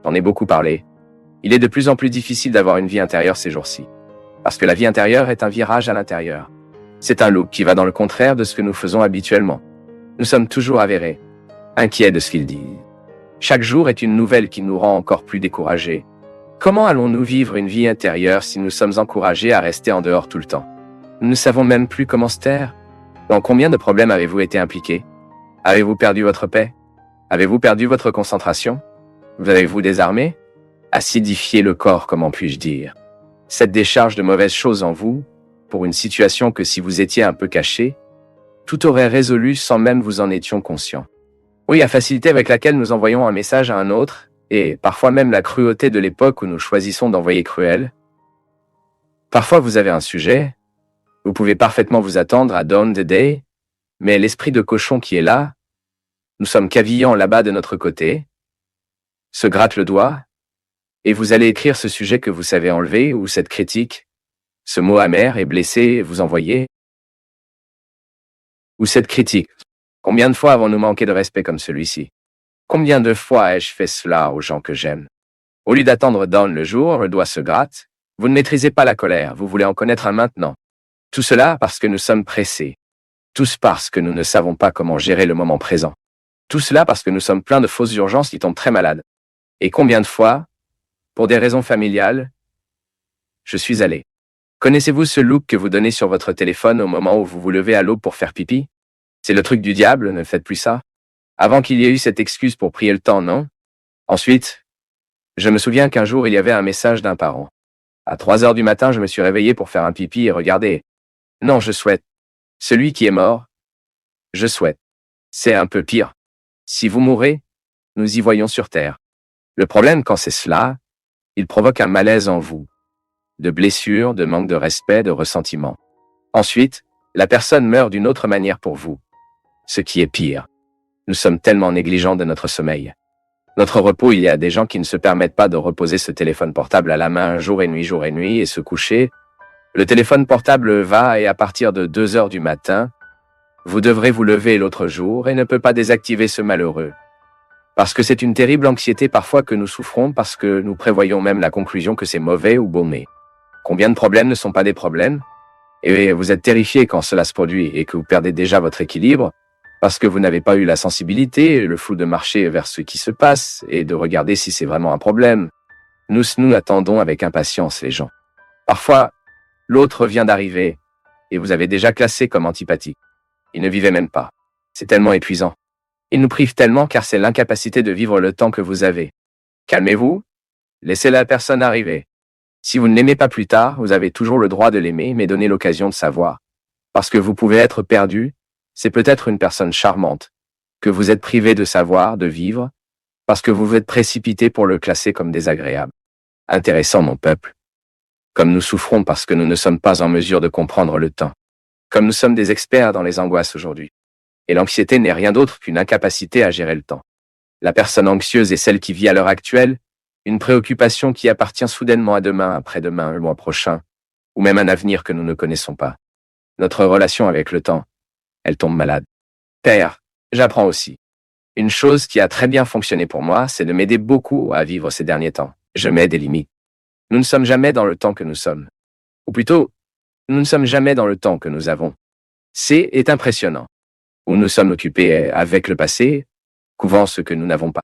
j'en ai beaucoup parlé. Il est de plus en plus difficile d'avoir une vie intérieure ces jours-ci. Parce que la vie intérieure est un virage à l'intérieur. C'est un loop qui va dans le contraire de ce que nous faisons habituellement. Nous sommes toujours avérés, inquiets de ce qu'il dit. Chaque jour est une nouvelle qui nous rend encore plus découragés. Comment allons-nous vivre une vie intérieure si nous sommes encouragés à rester en dehors tout le temps? Nous ne savons même plus comment se taire. Dans combien de problèmes avez-vous été impliqués? Avez-vous perdu votre paix? Avez-vous perdu votre concentration? Vous avez-vous désarmé? Acidifié le corps, comment puis-je dire? Cette décharge de mauvaises choses en vous, pour une situation que si vous étiez un peu caché, tout aurait résolu sans même vous en étions conscient. Oui, la facilité avec laquelle nous envoyons un message à un autre, et parfois même la cruauté de l'époque où nous choisissons d'envoyer cruel. Parfois vous avez un sujet, vous pouvez parfaitement vous attendre à Dawn the Day, mais l'esprit de cochon qui est là, nous sommes cavillants là-bas de notre côté, se gratte le doigt, et vous allez écrire ce sujet que vous savez enlever ou cette critique, ce mot amer et blessé et vous envoyer, ou cette critique. Combien de fois avons-nous manqué de respect comme celui-ci? Combien de fois ai-je fait cela aux gens que j'aime? Au lieu d'attendre Dawn le jour, le doigt se gratte, vous ne maîtrisez pas la colère, vous voulez en connaître un maintenant. Tout cela parce que nous sommes pressés. Tous parce que nous ne savons pas comment gérer le moment présent. Tout cela parce que nous sommes pleins de fausses urgences qui tombent très malades. Et combien de fois, pour des raisons familiales, je suis allé. Connaissez-vous ce look que vous donnez sur votre téléphone au moment où vous vous levez à l'aube pour faire pipi? C'est le truc du diable, ne faites plus ça. Avant qu'il y ait eu cette excuse pour prier le temps, non? Ensuite, je me souviens qu'un jour il y avait un message d'un parent. À 3 heures du matin, je me suis réveillé pour faire un pipi et regardez. Non, je souhaite. Celui qui est mort, je souhaite. C'est un peu pire. Si vous mourrez, nous y voyons sur terre. Le problème quand c'est cela, il provoque un malaise en vous. De blessures, de manque de respect, de ressentiment. Ensuite, la personne meurt d'une autre manière pour vous. Ce qui est pire. Nous sommes tellement négligents de notre sommeil. Notre repos, il y a des gens qui ne se permettent pas de reposer ce téléphone portable à la main jour et nuit, et se coucher. Le téléphone portable va et à partir de 2 heures du matin, vous devrez vous lever l'autre jour et ne peut pas désactiver ce malheureux. Parce que c'est une terrible anxiété parfois que nous souffrons parce que nous prévoyons même la conclusion que c'est mauvais ou baumé. Combien de problèmes ne sont pas des problèmes? Et vous êtes terrifié quand cela se produit et que vous perdez déjà votre équilibre parce que vous n'avez pas eu la sensibilité, le flou de marcher vers ce qui se passe et de regarder si c'est vraiment un problème. Nous attendons avec impatience les gens. Parfois, l'autre vient d'arriver et vous avez déjà classé comme antipathique. Il ne vivait même pas. C'est tellement épuisant. Il nous prive tellement car c'est l'incapacité de vivre le temps que vous avez. Calmez-vous, laissez la personne arriver. Si vous ne l'aimez pas plus tard, vous avez toujours le droit de l'aimer, mais donnez l'occasion de savoir. Parce que vous pouvez être perdu, c'est peut-être une personne charmante, que vous êtes privé de savoir, de vivre, parce que vous vous êtes précipité pour le classer comme désagréable. Intéressant, mon peuple. Comme nous souffrons parce que nous ne sommes pas en mesure de comprendre le temps. Comme nous sommes des experts dans les angoisses aujourd'hui. Et l'anxiété n'est rien d'autre qu'une incapacité à gérer le temps. La personne anxieuse est celle qui vit à l'heure actuelle, une préoccupation qui appartient soudainement à demain, après-demain, le mois prochain, ou même un avenir que nous ne connaissons pas. Notre relation avec le temps, elle tombe malade. Père, j'apprends aussi. Une chose qui a très bien fonctionné pour moi, c'est de m'aider beaucoup à vivre ces derniers temps. Je mets des limites. Nous ne sommes jamais dans le temps que nous sommes. Ou plutôt, nous ne sommes jamais dans le temps que nous avons. C'est impressionnant. Où nous sommes occupés avec le passé, couvant ce que nous n'avons pas.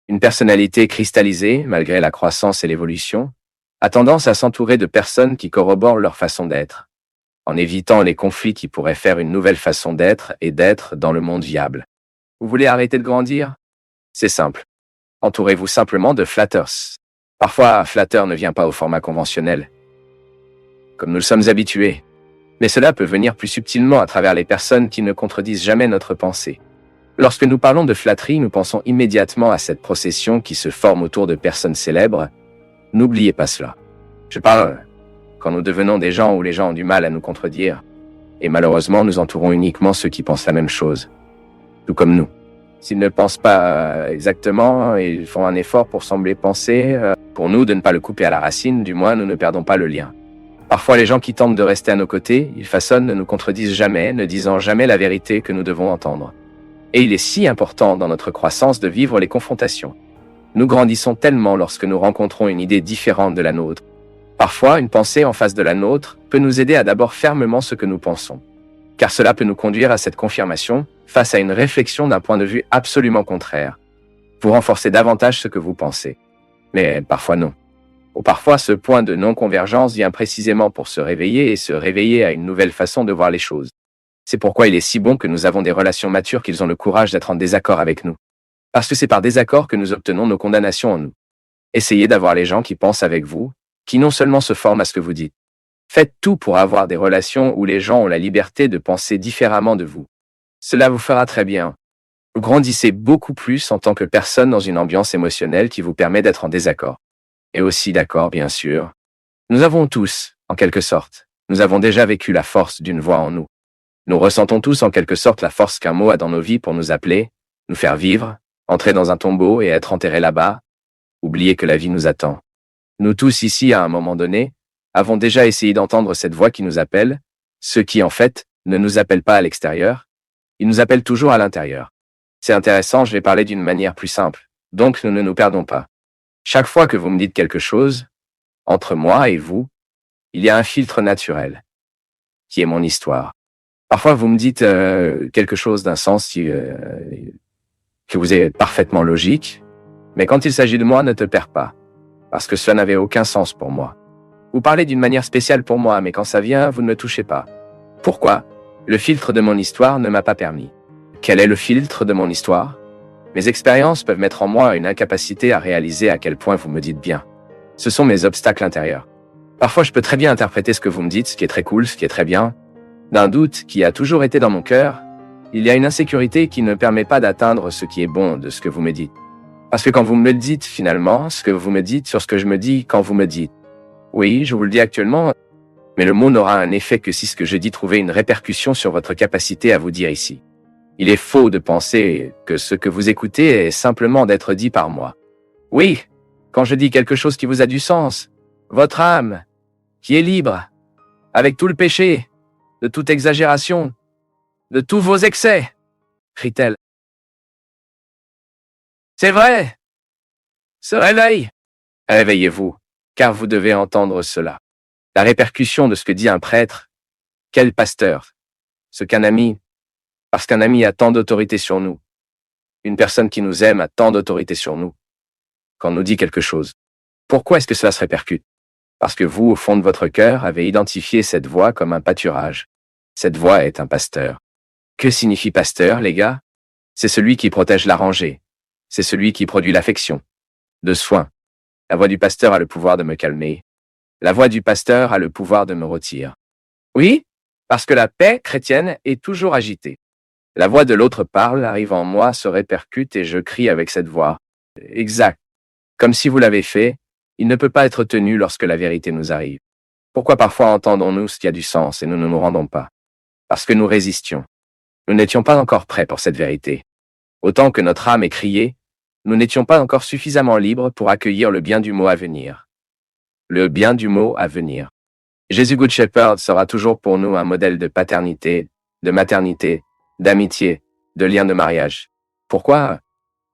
Une personnalité cristallisée, malgré la croissance et l'évolution, a tendance à s'entourer de personnes qui corroborent leur façon d'être, en évitant les conflits qui pourraient faire une nouvelle façon d'être et d'être dans le monde viable. Vous voulez arrêter de grandir? C'est simple. Entourez-vous simplement de flatters. Parfois, flatteur ne vient pas au format conventionnel, comme nous le sommes habitués. Mais cela peut venir plus subtilement à travers les personnes qui ne contredisent jamais notre pensée. Lorsque nous parlons de flatterie, nous pensons immédiatement à cette procession qui se forme autour de personnes célèbres. N'oubliez pas cela. Je parle quand nous devenons des gens où les gens ont du mal à nous contredire. Et malheureusement, nous entourons uniquement ceux qui pensent la même chose. Tout comme nous. S'ils ne pensent pas exactement, ils font un effort pour sembler penser. Pour nous, de ne pas le couper à la racine, du moins, nous ne perdons pas le lien. Parfois, les gens qui tentent de rester à nos côtés, ils façonnent, ne nous contredisent jamais, ne disant jamais la vérité que nous devons entendre. Et il est si important dans notre croissance de vivre les confrontations. Nous grandissons tellement lorsque nous rencontrons une idée différente de la nôtre. Parfois, une pensée en face de la nôtre peut nous aider à d'abord fermement ce que nous pensons, car cela peut nous conduire à cette confirmation face à une réflexion d'un point de vue absolument contraire. Vous renforcez davantage ce que vous pensez. Mais parfois non. Ou parfois ce point de non-convergence vient précisément pour se réveiller et se réveiller à une nouvelle façon de voir les choses. C'est pourquoi il est si bon que nous avons des relations matures qu'ils ont le courage d'être en désaccord avec nous. Parce que c'est par désaccord que nous obtenons nos condamnations en nous. Essayez d'avoir les gens qui pensent avec vous, qui non seulement se forment à ce que vous dites. Faites tout pour avoir des relations où les gens ont la liberté de penser différemment de vous. Cela vous fera très bien. Vous grandissez beaucoup plus en tant que personne dans une ambiance émotionnelle qui vous permet d'être en désaccord. Et aussi d'accord, bien sûr. Nous avons tous, en quelque sorte, nous avons déjà vécu la force d'une voix en nous. Nous ressentons tous en quelque sorte la force qu'un mot a dans nos vies pour nous appeler, nous faire vivre, entrer dans un tombeau et être enterrés là-bas. Oubliez que la vie nous attend. Nous tous ici, à un moment donné, avons déjà essayé d'entendre cette voix qui nous appelle, ce qui, en fait, ne nous appelle pas à l'extérieur, il nous appelle toujours à l'intérieur. C'est intéressant, je vais parler d'une manière plus simple, donc nous ne nous perdons pas. Chaque fois que vous me dites quelque chose, entre moi et vous, il y a un filtre naturel, qui est mon histoire. Parfois, vous me dites quelque chose d'un sens que vous est parfaitement logique, mais quand il s'agit de moi, ne te perds pas, parce que cela n'avait aucun sens pour moi. Vous parlez d'une manière spéciale pour moi, mais quand ça vient, vous ne me touchez pas. Pourquoi? Le filtre de mon histoire ne m'a pas permis. Quel est le filtre de mon histoire? Mes expériences peuvent mettre en moi une incapacité à réaliser à quel point vous me dites bien. Ce sont mes obstacles intérieurs. Parfois, je peux très bien interpréter ce que vous me dites, ce qui est très cool, ce qui est très bien. D'un doute qui a toujours été dans mon cœur, il y a une insécurité qui ne permet pas d'atteindre ce qui est bon de ce que vous me dites. Parce que quand vous me le dites finalement, ce que vous me dites sur ce que je me dis quand vous me dites. Oui, je vous le dis actuellement, mais le mot n'aura un effet que si ce que je dis trouvait une répercussion sur votre capacité à vous dire ici. Il est faux de penser que ce que vous écoutez est simplement d'être dit par moi. Oui, quand je dis quelque chose qui vous a du sens, votre âme, qui est libre, avec tout le péché, de toute exagération, de tous vos excès, crie-t-elle. C'est vrai! Se réveille! Réveillez-vous, car vous devez entendre cela. La répercussion de ce que dit un prêtre, quel pasteur, ce qu'un ami, parce qu'un ami a tant d'autorité sur nous. Une personne qui nous aime a tant d'autorité sur nous. Quand on nous dit quelque chose. Pourquoi est-ce que cela se répercute? Parce que vous, au fond de votre cœur, avez identifié cette voix comme un pâturage. Cette voix est un pasteur. Que signifie pasteur, les gars? C'est celui qui protège la rangée. C'est celui qui produit l'affection. De soin. La voix du pasteur a le pouvoir de me calmer. La voix du pasteur a le pouvoir de me retirer. Oui, parce que la paix chrétienne est toujours agitée. La voix de l'autre parle, arrive en moi, se répercute et je crie avec cette voix. Exact. Comme si vous l'avez fait, il ne peut pas être tenu lorsque la vérité nous arrive. Pourquoi parfois entendons-nous ce qui a du sens et nous ne nous rendons pas? Parce que nous résistions. Nous n'étions pas encore prêts pour cette vérité. Autant que notre âme est criée, nous n'étions pas encore suffisamment libres pour accueillir le bien du mot à venir. Le bien du mot à venir. Jésus Good Shepherd sera toujours pour nous un modèle de paternité, de maternité, d'amitié, de lien de mariage. Pourquoi?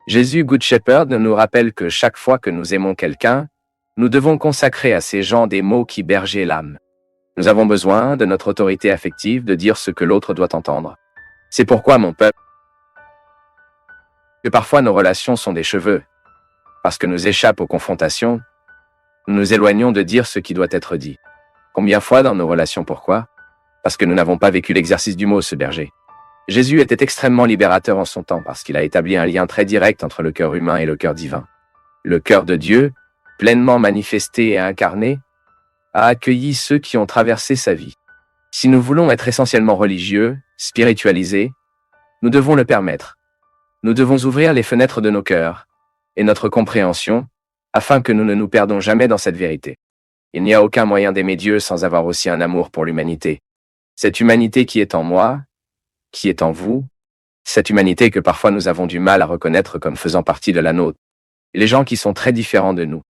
Jésus Good Shepherd nous rappelle que chaque fois que nous aimons quelqu'un, nous devons consacrer à ces gens des mots qui bergent l'âme. Nous avons besoin de notre autorité affective de dire ce que l'autre doit entendre. C'est pourquoi, mon peuple, que parfois nos relations sont des cheveux. Parce que nous échappons aux confrontations, nous nous éloignons de dire ce qui doit être dit. Combien de fois dans nos relations, pourquoi? Parce que nous n'avons pas vécu l'exercice du mot, ce berger. Jésus était extrêmement libérateur en son temps parce qu'il a établi un lien très direct entre le cœur humain et le cœur divin. Le cœur de Dieu, pleinement manifesté et incarné, a accueilli ceux qui ont traversé sa vie. Si nous voulons être essentiellement religieux, spiritualisés, nous devons le permettre. Nous devons ouvrir les fenêtres de nos cœurs et notre compréhension afin que nous ne nous perdons jamais dans cette vérité. Il n'y a aucun moyen d'aimer Dieu sans avoir aussi un amour pour l'humanité. Cette humanité qui est en moi, qui est en vous, cette humanité que parfois nous avons du mal à reconnaître comme faisant partie de la nôtre. Les gens qui sont très différents de nous,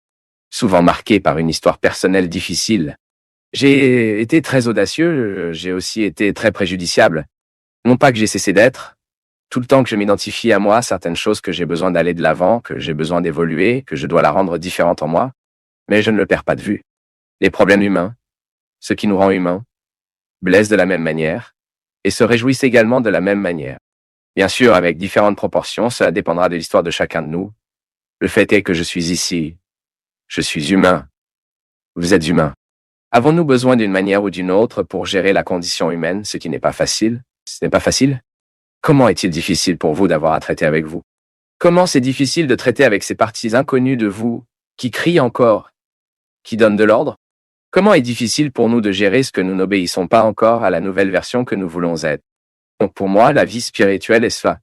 souvent marqués par une histoire personnelle difficile. J'ai été très audacieux, j'ai aussi été très préjudiciable. Non pas que j'ai cessé d'être, Tout le temps que je m'identifie à moi, certaines choses que j'ai besoin d'aller de l'avant, que j'ai besoin d'évoluer, que je dois la rendre différente en moi, mais je ne le perds pas de vue. Les problèmes humains, ce qui nous rend humains, blessent de la même manière et se réjouissent également de la même manière. Bien sûr, avec différentes proportions, cela dépendra de l'histoire de chacun de nous. Le fait est que je suis ici. Je suis humain. Vous êtes humain. Avons-nous besoin d'une manière ou d'une autre pour gérer la condition humaine, ce qui n'est pas facile? Ce n'est pas facile? Comment est-il difficile pour vous d'avoir à traiter avec vous? Comment c'est difficile de traiter avec ces parties inconnues de vous, qui crient encore, qui donnent de l'ordre? Comment est difficile pour nous de gérer ce que nous n'obéissons pas encore à la nouvelle version que nous voulons être? Donc pour moi, la vie spirituelle est cela.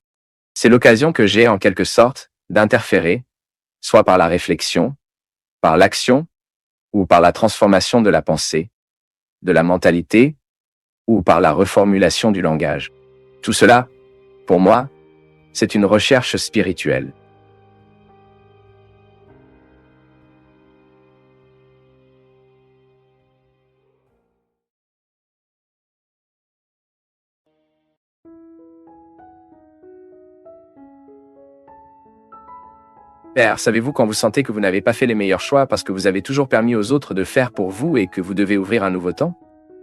C'est l'occasion que j'ai, en quelque sorte, d'interférer, soit par la réflexion, par l'action, ou par la transformation de la pensée, de la mentalité, ou par la reformulation du langage. Tout cela, pour moi, c'est une recherche spirituelle. Père, savez-vous quand vous sentez que vous n'avez pas fait les meilleurs choix parce que vous avez toujours permis aux autres de faire pour vous et que vous devez ouvrir un nouveau temps?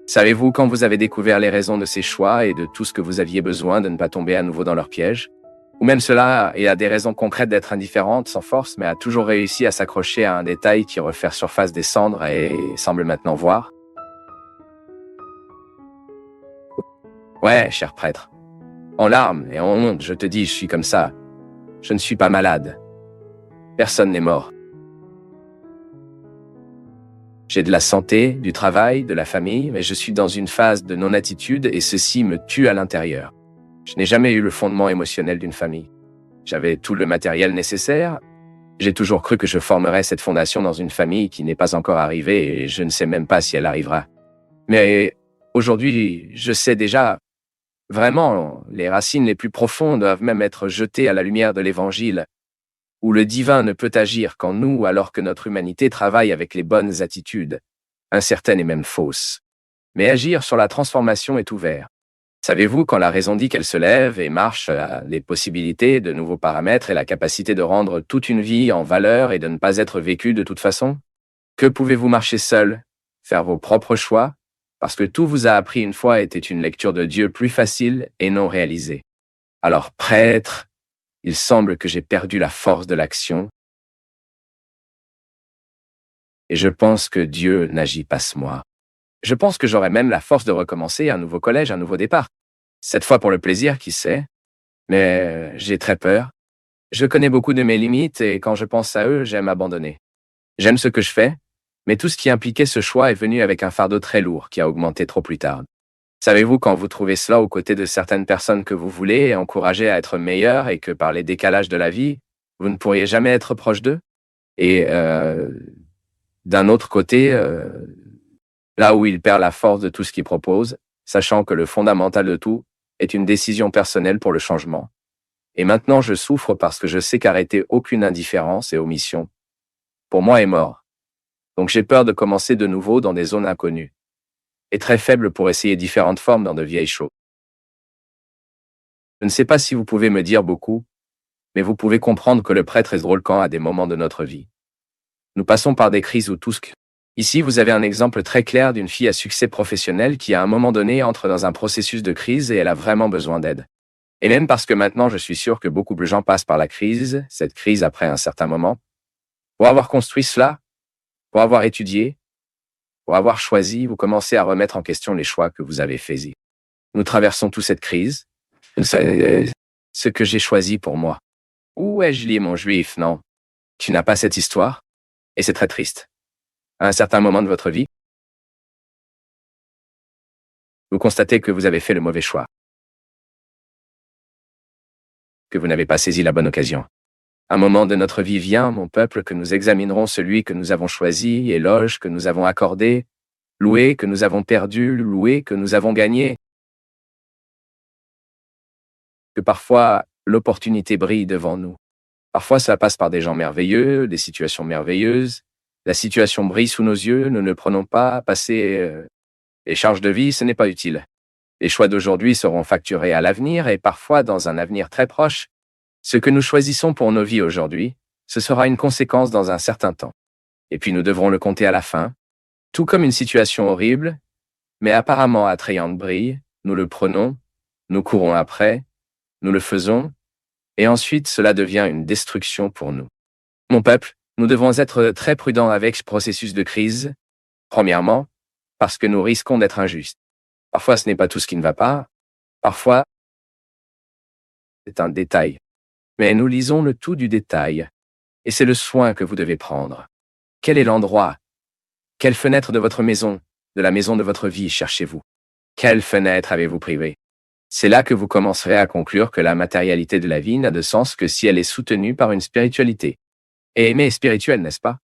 Savez-vous quand vous avez découvert les raisons de ces choix et de tout ce que vous aviez besoin de ne pas tomber à nouveau dans leur piège? Ou même cela et a des raisons concrètes d'être indifférente, sans force, mais a toujours réussi à s'accrocher à un détail qui refait surface des cendres et semble maintenant voir? Ouais, cher prêtre. En larmes et en honte, je te dis, je suis comme ça. Je ne suis pas malade. Personne n'est mort. J'ai de la santé, du travail, de la famille, mais je suis dans une phase de non-attitude et ceci me tue à l'intérieur. Je n'ai jamais eu le fondement émotionnel d'une famille. J'avais tout le matériel nécessaire. J'ai toujours cru que je formerais cette fondation dans une famille qui n'est pas encore arrivée et je ne sais même pas si elle arrivera. Mais aujourd'hui, je sais déjà, vraiment, les racines les plus profondes doivent même être jetées à la lumière de l'Évangile, où le divin ne peut agir qu'en nous alors que notre humanité travaille avec les bonnes attitudes, incertaines et même fausses. Mais agir sur la transformation est ouvert. Savez-vous, quand la raison dit qu'elle se lève et marche à les possibilités, de nouveaux paramètres et la capacité de rendre toute une vie en valeur et de ne pas être vécue de toute façon? Que pouvez-vous marcher seul, faire vos propres choix, parce que tout vous a appris une fois était une lecture de Dieu plus facile et non réalisée. Alors, prêtre, il semble que j'ai perdu la force de l'action, et je pense que Dieu n'agit pas ce moi. Je pense que j'aurai même la force de recommencer un nouveau collège, un nouveau départ. Cette fois pour le plaisir, qui sait, mais j'ai très peur. Je connais beaucoup de mes limites et quand je pense à eux, j'aime abandonner. J'aime ce que je fais, mais tout ce qui impliquait ce choix est venu avec un fardeau très lourd qui a augmenté trop plus tard. Savez-vous quand vous trouvez cela aux côtés de certaines personnes que vous voulez et encouragées à être meilleures et que par les décalages de la vie, vous ne pourriez jamais être proche d'eux? Et d'un autre côté, là où il perd la force de tout ce qu'il propose, sachant que le fondamental de tout est une décision personnelle pour le changement. Et maintenant je souffre parce que je sais qu'arrêter aucune indifférence et omission, pour moi, est mort. Donc j'ai peur de commencer de nouveau dans des zones inconnues, et très faibles pour essayer différentes formes dans de vieilles choses. Je ne sais pas si vous pouvez me dire beaucoup, mais vous pouvez comprendre que le prêtre est drôle-camp à des moments de notre vie. Nous passons par des crises où tout ce que... Ici, vous avez un exemple très clair d'une fille à succès professionnel qui, à un moment donné, entre dans un processus de crise et elle a vraiment besoin d'aide. Et même parce que maintenant, je suis sûr que beaucoup de gens passent par la crise, cette crise après un certain moment, pour avoir construit cela, pour avoir étudié, pour avoir choisi, vous commencez à remettre en question les choix que vous avez faits. Nous traversons tous cette crise. Ce que j'ai choisi pour moi. Où ai-je lié mon juif? Non. Tu n'as pas cette histoire? Et c'est très triste. À un certain moment de votre vie, vous constatez que vous avez fait le mauvais choix. Que vous n'avez pas saisi la bonne occasion. Un moment de notre vie vient, mon peuple, que nous examinerons celui que nous avons choisi, éloge que nous avons accordé, loué que nous avons perdu, loué que nous avons gagné. Que parfois, l'opportunité brille devant nous. Parfois, ça passe par des gens merveilleux, des situations merveilleuses. La situation brille sous nos yeux, nous ne prenons pas, passer les charges de vie, ce n'est pas utile. Les choix d'aujourd'hui seront facturés à l'avenir et parfois dans un avenir très proche. Ce que nous choisissons pour nos vies aujourd'hui, ce sera une conséquence dans un certain temps. Et puis nous devrons le compter à la fin. Tout comme une situation horrible, mais apparemment attrayante brille, nous le prenons, nous courons après, nous le faisons, et ensuite cela devient une destruction pour nous. Mon peuple, nous devons être très prudents avec ce processus de crise. Premièrement, parce que nous risquons d'être injustes. Parfois ce n'est pas tout ce qui ne va pas, parfois c'est un détail. Mais nous lisons le tout du détail, et c'est le soin que vous devez prendre. Quel est l'endroit? Quelle fenêtre de votre maison, de la maison de votre vie cherchez-vous? Quelle fenêtre avez-vous privée? C'est là que vous commencerez à conclure que la matérialité de la vie n'a de sens que si elle est soutenue par une spiritualité. Et aimer est spirituel, n'est-ce pas?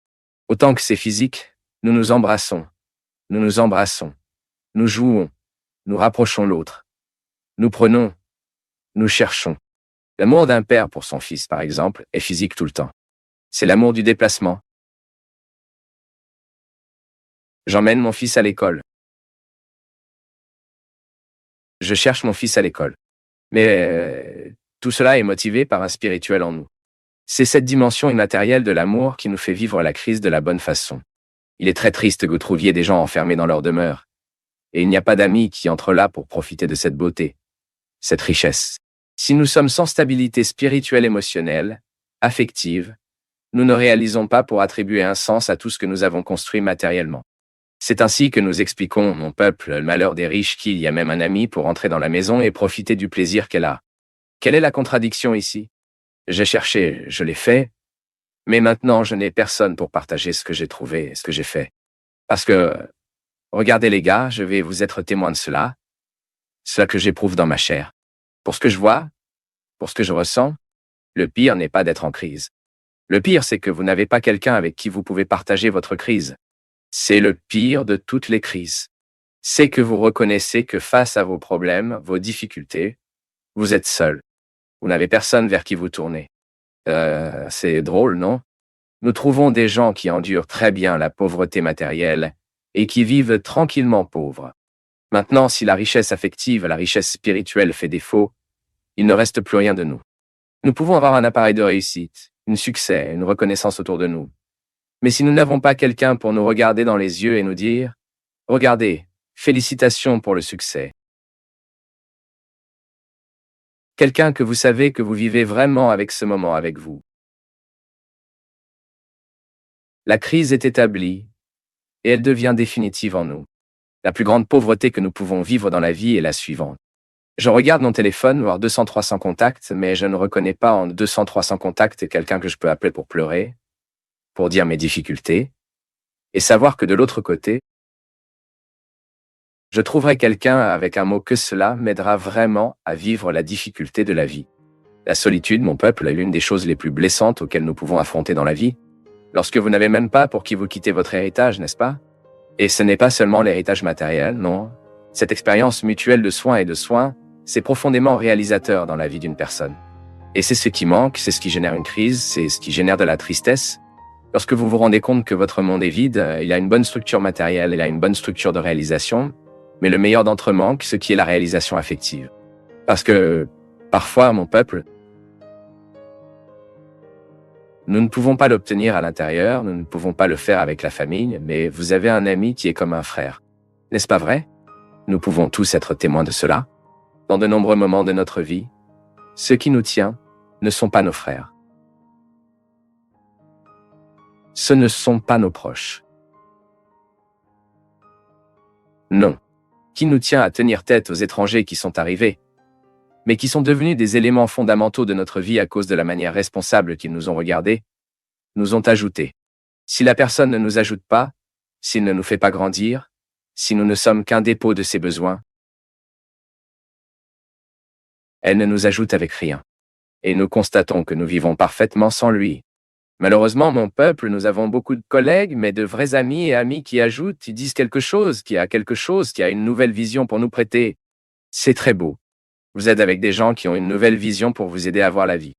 Autant que c'est physique, nous nous embrassons, nous jouons, nous rapprochons l'autre, nous prenons, nous cherchons. L'amour d'un père pour son fils, par exemple, est physique tout le temps. C'est l'amour du déplacement. J'emmène mon fils à l'école. Je cherche mon fils à l'école. Mais tout cela est motivé par un spirituel en nous. C'est cette dimension immatérielle de l'amour qui nous fait vivre la crise de la bonne façon. Il est très triste que vous trouviez des gens enfermés dans leur demeure. Et il n'y a pas d'amis qui entrent là pour profiter de cette beauté, cette richesse. Si nous sommes sans stabilité spirituelle, émotionnelle, affective, nous ne réalisons pas pour attribuer un sens à tout ce que nous avons construit matériellement. C'est ainsi que nous expliquons, mon peuple, le malheur des riches qu'il y a même un ami pour entrer dans la maison et profiter du plaisir qu'elle a. Quelle est la contradiction ici? J'ai cherché, je l'ai fait, mais maintenant je n'ai personne pour partager ce que j'ai trouvé et ce que j'ai fait. Parce que, regardez les gars, je vais vous être témoin de cela que j'éprouve dans ma chair. Pour ce que je vois, pour ce que je ressens, le pire n'est pas d'être en crise. Le pire, c'est que vous n'avez pas quelqu'un avec qui vous pouvez partager votre crise. C'est le pire de toutes les crises. C'est que vous reconnaissez que face à vos problèmes, vos difficultés, vous êtes seul. Vous n'avez personne vers qui vous tourner. C'est drôle, non? Nous trouvons des gens qui endurent très bien la pauvreté matérielle et qui vivent tranquillement pauvres. Maintenant, si la richesse affective, la richesse spirituelle fait défaut, il ne reste plus rien de nous. Nous pouvons avoir un appareil de réussite, un succès, une reconnaissance autour de nous. Mais si nous n'avons pas quelqu'un pour nous regarder dans les yeux et nous dire « Regardez, félicitations pour le succès », quelqu'un que vous savez que vous vivez vraiment avec ce moment avec vous. La crise est établie et elle devient définitive en nous. La plus grande pauvreté que nous pouvons vivre dans la vie est la suivante. Je regarde mon téléphone, voir 200-300 contacts, mais je ne reconnais pas en 200-300 contacts quelqu'un que je peux appeler pour pleurer, pour dire mes difficultés, et savoir que de l'autre côté, je trouverai quelqu'un avec un mot que cela m'aidera vraiment à vivre la difficulté de la vie. La solitude, mon peuple, est l'une des choses les plus blessantes auxquelles nous pouvons affronter dans la vie. Lorsque vous n'avez même pas pour qui vous quittez votre héritage, n'est-ce pas? Et ce n'est pas seulement l'héritage matériel, non. Cette expérience mutuelle de soins et de soins, c'est profondément réalisateur dans la vie d'une personne. Et c'est ce qui manque, c'est ce qui génère une crise, c'est ce qui génère de la tristesse. Lorsque vous vous rendez compte que votre monde est vide, il a une bonne structure matérielle, il a une bonne structure de réalisation, mais le meilleur d'entre eux manque, ce qui est la réalisation affective. Parce que, parfois, mon peuple, nous ne pouvons pas l'obtenir à l'intérieur, nous ne pouvons pas le faire avec la famille, mais vous avez un ami qui est comme un frère. N'est-ce pas vrai? Nous pouvons tous être témoins de cela. Dans de nombreux moments de notre vie, ceux qui nous tiennent ne sont pas nos frères. Ce ne sont pas nos proches. Non. Qui nous tient à tenir tête aux étrangers qui sont arrivés, mais qui sont devenus des éléments fondamentaux de notre vie à cause de la manière responsable qu'ils nous ont regardés, nous ont ajoutés. Si la personne ne nous ajoute pas, s'il ne nous fait pas grandir, si nous ne sommes qu'un dépôt de ses besoins, elle ne nous ajoute avec rien. Et nous constatons que nous vivons parfaitement sans lui. Malheureusement, mon peuple, nous avons beaucoup de collègues, mais de vrais amis et amis qui ajoutent, qui disent quelque chose, qui a une nouvelle vision pour nous prêter. C'est très beau. Vous êtes avec des gens qui ont une nouvelle vision pour vous aider à voir la vie.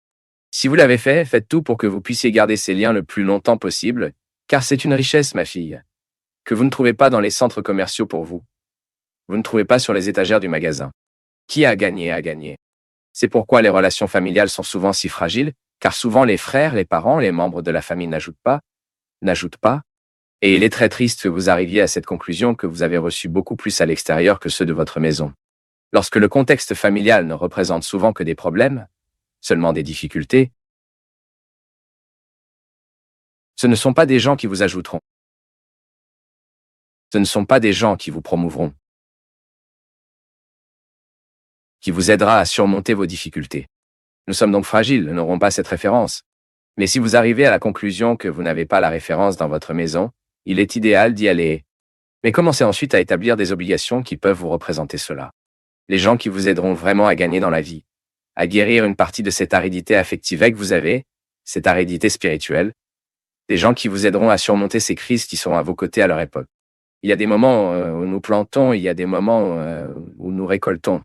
Si vous l'avez fait, faites tout pour que vous puissiez garder ces liens le plus longtemps possible, car c'est une richesse, ma fille, que vous ne trouvez pas dans les centres commerciaux pour vous. Vous ne trouvez pas sur les étagères du magasin. Qui a gagné a gagné. C'est pourquoi les relations familiales sont souvent si fragiles, car souvent les frères, les parents, les membres de la famille n'ajoutent pas, et il est très triste que vous arriviez à cette conclusion que vous avez reçu beaucoup plus à l'extérieur que ceux de votre maison. Lorsque le contexte familial ne représente souvent que des problèmes, seulement des difficultés, ce ne sont pas des gens qui vous ajouteront. Ce ne sont pas des gens qui vous promouvront, qui vous aidera à surmonter vos difficultés. Nous sommes donc fragiles, nous n'aurons pas cette référence. Mais si vous arrivez à la conclusion que vous n'avez pas la référence dans votre maison, il est idéal d'y aller. Mais commencez ensuite à établir des obligations qui peuvent vous représenter cela. Les gens qui vous aideront vraiment à gagner dans la vie, à guérir une partie de cette aridité affective que vous avez, cette aridité spirituelle, des gens qui vous aideront à surmonter ces crises qui seront à vos côtés à leur époque. Il y a des moments où nous plantons, il y a des moments où nous récoltons.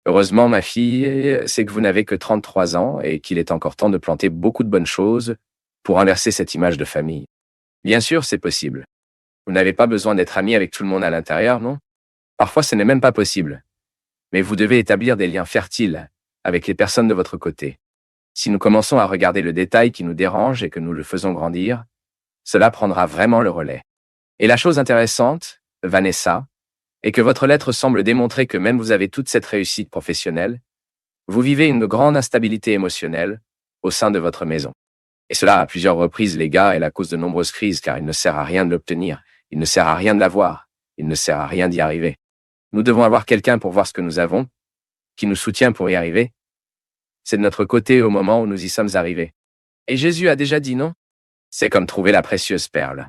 Heureusement, ma fille, c'est que vous n'avez que 33 ans et qu'il est encore temps de planter beaucoup de bonnes choses pour inverser cette image de famille. Bien sûr, c'est possible. Vous n'avez pas besoin d'être ami avec tout le monde à l'intérieur, non? Parfois, ce n'est même pas possible. Mais vous devez établir des liens fertiles avec les personnes de votre côté. Si nous commençons à regarder le détail qui nous dérange et que nous le faisons grandir, cela prendra vraiment le relais. Et la chose intéressante, Vanessa, est que votre lettre semble démontrer que même vous avez toute cette réussite professionnelle, vous vivez une grande instabilité émotionnelle au sein de votre maison. Et cela à plusieurs reprises, les gars, est la cause de nombreuses crises, car il ne sert à rien de l'obtenir, il ne sert à rien de l'avoir, il ne sert à rien d'y arriver. Nous devons avoir quelqu'un pour voir ce que nous avons, qui nous soutient pour y arriver. C'est de notre côté au moment où nous y sommes arrivés. Et Jésus a déjà dit non? C'est comme trouver la précieuse perle.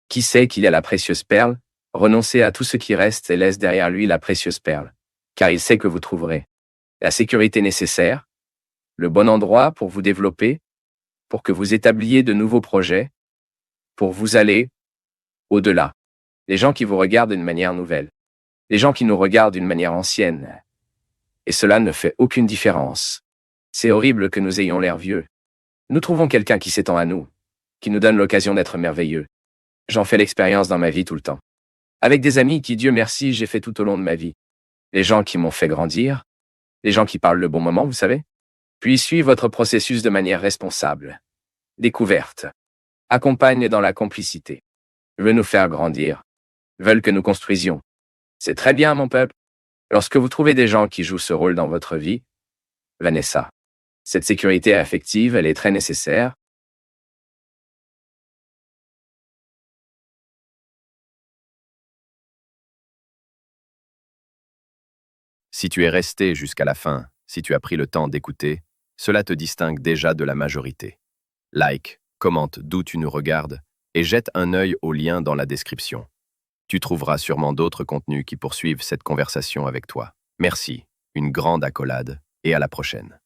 Qui sait qu'il y a la précieuse perle? Renoncez à tout ce qui reste et laisse derrière lui la précieuse perle, car il sait que vous trouverez la sécurité nécessaire, le bon endroit pour vous développer, pour que vous établiez de nouveaux projets, pour vous aller au-delà. Les gens qui vous regardent d'une manière nouvelle, les gens qui nous regardent d'une manière ancienne. Et cela ne fait aucune différence. C'est horrible que nous ayons l'air vieux. Nous trouvons quelqu'un qui s'étend à nous, qui nous donne l'occasion d'être merveilleux. J'en fais l'expérience dans ma vie tout le temps. Avec des amis qui, Dieu merci, j'ai fait tout au long de ma vie. Les gens qui m'ont fait grandir, les gens qui parlent le bon moment, vous savez. Puis suivent votre processus de manière responsable, découverte, accompagnent dans la complicité, veulent nous faire grandir, veulent que nous construisions. C'est très bien, mon peuple. Lorsque vous trouvez des gens qui jouent ce rôle dans votre vie, Vanessa, cette sécurité affective, elle est très nécessaire. Si tu es resté jusqu'à la fin, si tu as pris le temps d'écouter, cela te distingue déjà de la majorité. Like, commente d'où tu nous regardes et jette un œil au lien dans la description. Tu trouveras sûrement d'autres contenus qui poursuivent cette conversation avec toi. Merci, une grande accolade et à la prochaine.